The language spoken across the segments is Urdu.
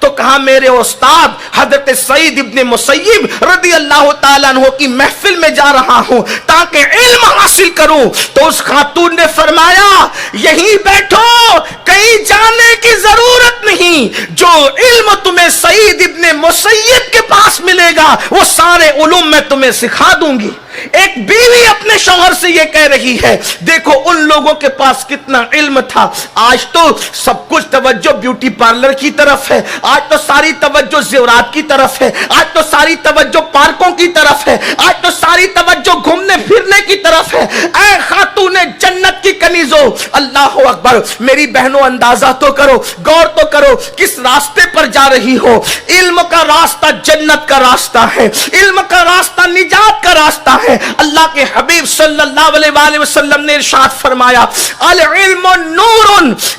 تو کہا میرے استاد حضرت سعید ابن مسیب رضی اللہ تعالیٰ عنہ کی محفل میں جا رہا ہوں تاکہ علم حاصل کروں. تو اس خاتون نے فرمایا یہیں بیٹھو, کہیں جانے کی ضرورت نہیں, جو علم تمہیں سعید ابن مسیب کے پاس ملے گا وہ سارے علوم میں تمہیں سکھا دوں گی. ایک بیوی اپنے شوہر سے یہ کہہ رہی ہے. دیکھو ان لوگوں کے پاس کتنا علم تھا. آج تو سب کچھ توجہ بیوٹی پارلر کی طرف ہے, آج تو ساری توجہ زیورات کی طرف ہے, آج تو ساری توجہ پارکوں کی طرف ہے, آج تو ساری توجہ گھومنے پھرنے کی طرف ہے. اے خاتون جنت کی کنیزو, اللہ اکبر, میری بہنوں اندازہ تو کرو, غور تو کرو کس راستے پر جا رہی ہو. علم کا راستہ جنت کا راستہ ہے, علم کا راستہ نجات کا راستہ ہے. اللہ کے حبیب صلی اللہ علیہ وآلہ وسلم نے ارشاد فرمایا العلم نور,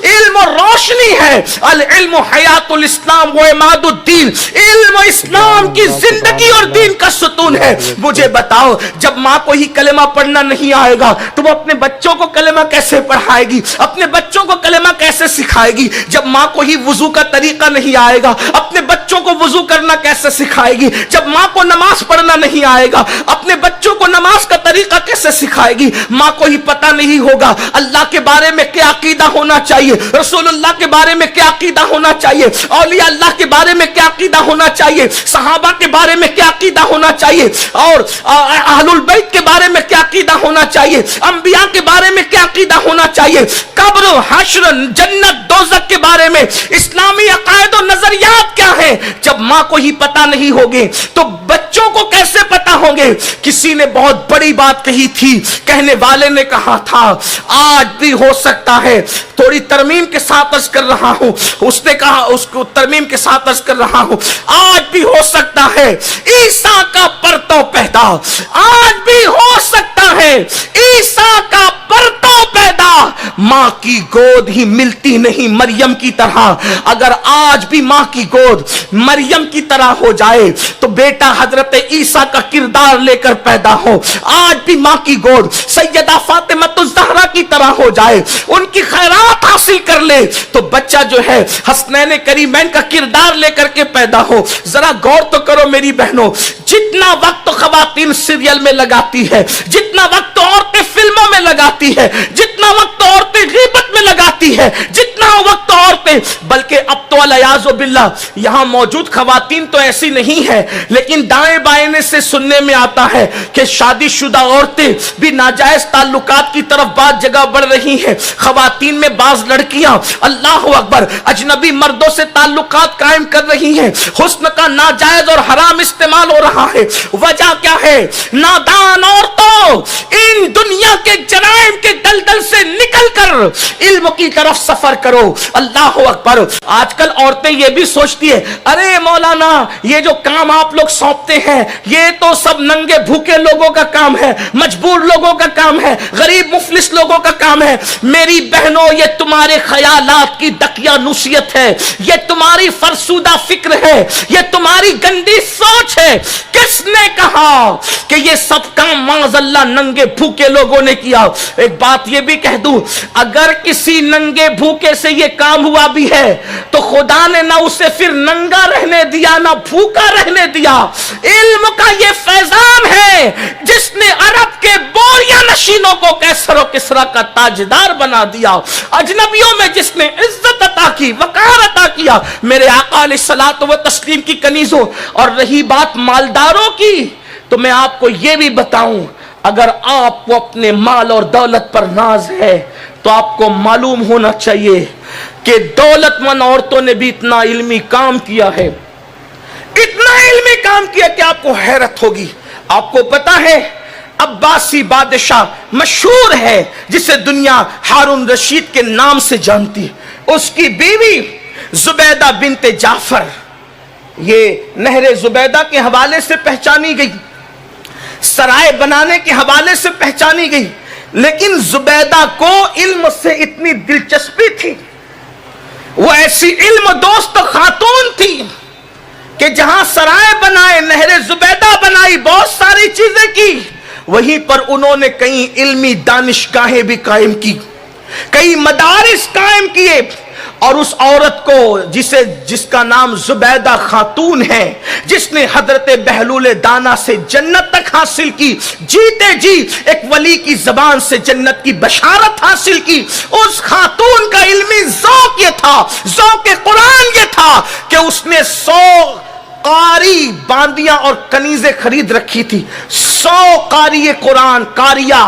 علم روشنی ہے, العلم حیات الاسلام و عماد الدین, علم اسلام کی زندگی اور دین کا ستون ہے. مجھے بتاؤ جب ماں کو ہی کلمہ پڑھنا نہیں آئے گا تو وہ اپنے بچوں کو کلمہ کیسے پڑھائے گی, اپنے بچوں کو کلمہ کیسے سکھائے گی؟ جب ماں کو ہی وضو کا طریقہ نہیں آئے گا اپنے بچوں کو وضو کرنا کیسے سکھائے گی؟ جب ماں کو نماز پڑھنا نہیں آئے گا اپنے بچوں کو نماز کا طریقہ کیسے سکھائے گی؟ ماں کو ہی پتہ نہیں ہوگا اللہ کے بارے میں کیا عقیدہ ہونا چاہیے, رسول اللہ کے بارے میں کیا عقیدہ ہونا چاہیے, اولیاء اللہ کے بارے میں کیا عقیدہ ہونا چاہیے, صحابہ کے بارے میں کیا عقیدہ ہونا چاہیے, اور اہل البیت کے بارے میں کیا عقیدہ ہونا چاہیے, انبیاء کے بارے میں کیا عقیدہ ہونا چاہیے, قبر, حشر, جنت, دوزخ کے بارے میں اسلامی عقائد و نظریات کیا ہیں. جب ماں کو ہی پتہ نہیں ہوگے تو بچوں کو کیسے پتہ ہوں گے؟ کسی نے بہت بڑی بات کہی تھی, کہنے والے نے کہا تھا آج بھی ہو سکتا ہے, تھوڑی ترمیم کے ساتھ عرض کر رہا ہوں, اس نے کہا, اس کو ترمیم کے ساتھ عرض کر رہا ہوں, آج بھی ہو سکتا ہے عیسیٰ کا پرتو پیدا, آج بھی ہو سکتا ہے عیسیٰ کا پرتو پیدا. ماں کی گود ہی ملتی نہیں مریم کی طرح. اگر آج بھی ماں کی گود مریم کی طرح ہو جائے تو بیٹا حضرت عیسیٰ کا کردار لے کر پیدا ہو. آج بھی ماں کی گود سیدہ فاطمہ الزہرا کی طرح ہو جائے, ان کی خیرات حاصل کر لے تو بچہ جو ہے حسنین کریمین کا کردار لے کر کے پیدا ہو. ذرا غور تو کرو میری بہنوں, جتنا وقت خواتین سیریل میں لگاتی ہے, جتنا وقت عورتیں فلموں میں لگاتی ہے, جتنا وقت عورتیں غیبت میں لگاتی ہے, جتنا وقت عورتیں, بلکہ اب تو الیاذ باللہ یہاں موجود خواتین تو ایسی نہیں ہے, لیکن دائیں بائیں سے سننے میں آتا ہے کہ شادی شدہ عورتیں بھی ناجائز تعلقات کی طرف بعض جگہ بڑھ رہی ہیں. خواتین میں بعض لڑکیاں اللہ اکبر اجنبی مردوں سے تعلقات قائم کر رہی ہیں, حسن کا ناجائز اور حرام استعمال ہو رہا ہے. وجہ کیا ہے؟ نادان عورتوں, ان دنیا کے جرائم کے دلدل سے نکل کر علم کی طرف سفر کرو. اللہ اکبر. آج کل عورتیں یہ بھی سوچتی ہے ارے مولانا یہ جو کام آپ لوگ سونپتے ہیں یہ تو سب ننگے بھوکے لوگوں کا کام ہے, مجبور لوگوں کا کام ہے, غریب مفلس لوگوں کا کام ہے. میری بہنوں یہ تمہارے خیالات کی دقیانوسیت ہے, یہ تمہاری فرسودہ فکر ہے, یہ تمہاری گندی سوچ ہے. کس نے کہا کہ یہ سب کام معاذ اللہ ننگے بھوکے لوگوں نے کیا؟ ایک بات یہ بھی کہہ دوں, اگر کسی ننگے بھوکے سے یہ کام ہوا بھی ہے تو خدا نے نہ اسے پھر ننگا رہنے دیا نہ بھوکا رہنے دیا. علم کا یہ فیضان ہے جس نے عرب کے بوریا نشینوں کو کیسر و کسرا کا تاجدار بنا دیا, اجنبیوں میں جس نے عزت عطا کی, وقار عطا کیا. میرے آقا علیہ الصلوۃ والتسلیم کی کنیزوں, اور رہی بات مالداروں کی تو میں آپ کو یہ بھی بتاؤں, اگر آپ کو اپنے مال اور دولت پر ناز ہے تو آپ کو معلوم ہونا چاہیے کہ دولت مند عورتوں نے بھی اتنا علمی کام کیا ہے, اتنا علمی کام کیا کہ آپ کو حیرت ہوگی. آپ کو پتا ہے عباسی بادشاہ مشہور ہے جسے دنیا ہارون رشید کے نام سے جانتی, اس کی بیوی زبیدہ بنت جعفر یہ نہر زبیدہ کے حوالے سے پہچانی گئی, سرائے بنانے کے حوالے سے پہچانی گئی. لیکن زبیدہ کو علم سے اتنی دلچسپی تھی, وہ ایسی علم دوست خاتون تھی کہ جہاں سرائے بنائے, نہر زبیدہ بنائی, بہت ساری چیزیں کی, وہیں پر انہوں نے کئی علمی دانشگاہیں بھی قائم کی, کئی مدارس قائم کیے. اور اس عورت کو جس کا نام زبیدہ خاتون ہے، جس نے حضرت بہلول دانا سے جنت تک حاصل کی، جیتے جی ایک ولی کی زبان سے جنت کی بشارت حاصل کی، اس خاتون کا علمی ذوق یہ تھا، ذوق قرآن یہ تھا کہ اس نے 100 قاری باندیاں اور کنیزیں خرید رکھی تھی، 100 قاری قرآن قاریہ،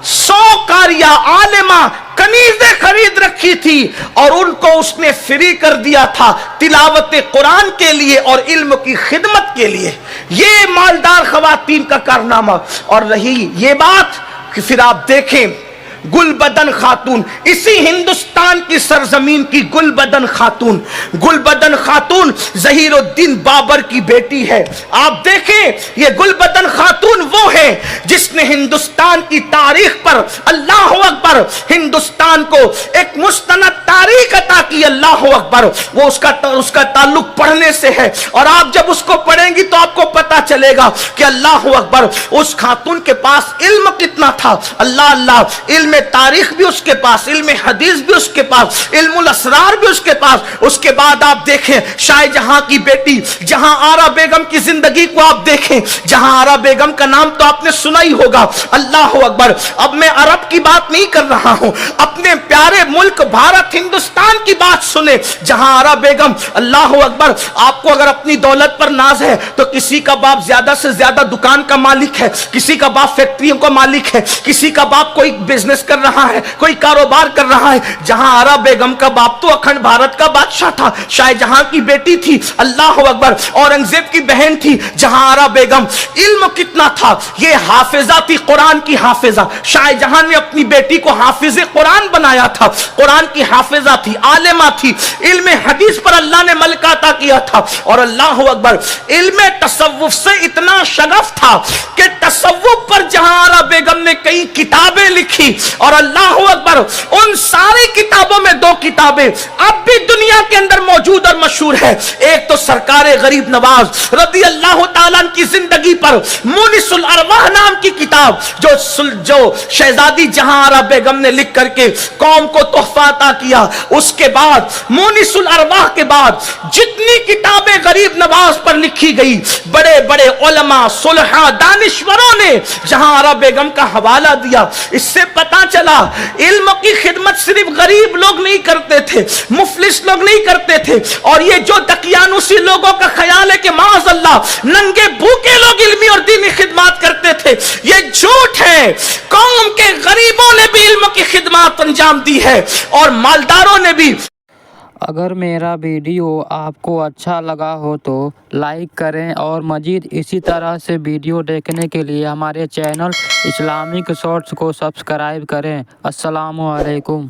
100 قاریہ عالمہ کنیزیں خرید رکھی تھی، اور ان کو اس نے فری کر دیا تھا تلاوت قرآن کے لیے اور علم کی خدمت کے لیے۔ یہ مالدار خواتین کا کارنامہ۔ اور رہی یہ بات کہ پھر آپ دیکھیں گل بدن خاتون، اسی ہندوستان کی سرزمین کی گل بدن خاتون، گل بدن خاتون ظہیر الدین بابر کی بیٹی ہے۔ آپ دیکھیں یہ گل بدن خاتون وہ ہے جس نے ہندوستان کی تاریخ پر، اللہ اکبر، ہندوستان کو ایک مستند تاریخ عطا کی، اللہ اکبر۔ وہ اس کا تعلق پڑھنے سے ہے، اور آپ جب اس کو پڑھیں گی تو آپ کو پتا چلے گا کہ اللہ اکبر اس خاتون کے پاس علم کتنا تھا۔ اللہ اللہ، علم تاریخ بھی اس کے پاس، علم حدیث بھی اس کے پاس، علم الاسرار بھی اس کے پاس۔ اس کے بعد آپ دیکھیں شاہ جہاں کی بیٹی جہاں آرا بیگم کی زندگی کو آپ دیکھیں، جہاں آرا بیگم کا نام تو آپ نے سنا ہی ہوگا، اللہ اکبر۔ اب میں عرب کی بات نہیں کر رہا ہوں، اپنے پیارے ملک بھارت ہندوستان کی بات سنیں، جہاں آرا بیگم، اللہ اکبر۔ آپ کو اگر اپنی دولت پر ناز ہے تو کسی کا باپ زیادہ سے زیادہ دکان کا مالک ہے، کسی کا باپ فیکٹریوں کا مالک ہے، کسی کا باپ کوئی بزنس کر رہا ہے، کوئی کاروبار کر رہا ہے۔ جہاں آرا بیگم کا باپ تو اکھنڈ بھارت کا بادشاہ تھا، شاہ جہاں کی بیٹی تھی، اللہ اکبر، اورنگزیب کی بہن تھی۔ جہاں آرا بیگم، علم کتنا تھا، یہ حافظہ تھی، قرآن کی حافظہ۔ شاہ جہاں نے اپنی بیٹی کو حافظ قرآن بنایا تھا، قرآن کی حافظہ تھی، عالمہ تھی، علم حدیث پر اللہ نے ملکہ عطا کیا تھا۔ اور اللہ اکبر، علم تصوف سے اتنا شغف تھا کہ تصوف پر جہاں آرا بیگم نے کئی کتابیں لکھی، اور اللہ اکبر ان ساری کتابوں میں 2 کتابیں اب بھی دنیا کے اندر موجود اور مشہور ہے۔ ایک تو سرکار غریب نواز رضی اللہ تعالیٰ کی زندگی پر مونس الارواح نام کی کتاب، جو شہزادی جہاں آرا بیگم نے لکھ کر کے قوم کو تحفہ عطا کیا۔ اس کے بعد مونس الارواح کے بعد جتنی کتابیں غریب نواز پر لکھی گئی، بڑے بڑے علماء، صلحاء، دانشوروں نے جہاں آرا بیگم کا حوالہ دیا۔ اس سے پتا چلا علم کی خدمت صرف غریب لوگ نہیں کرتے تھے، مفلس لوگ نہیں کرتے تھے، اور یہ جو دقیانوسی لوگوں کا خیال ہے کہ معاذ اللہ ننگے بھوکے لوگ علمی اور دینی خدمات کرتے تھے، یہ جھوٹ ہے۔ قوم کے غریبوں نے بھی علم کی خدمات انجام دی ہے، اور مالداروں نے بھی۔ اگر میرا ویڈیو آپ کو اچھا لگا ہو تو لائک کریں، اور مزید اسی طرح سے ویڈیو دیکھنے کے لیے ہمارے چینل اسلامک شارٹس کو سبسکرائب کریں۔ السلام علیکم۔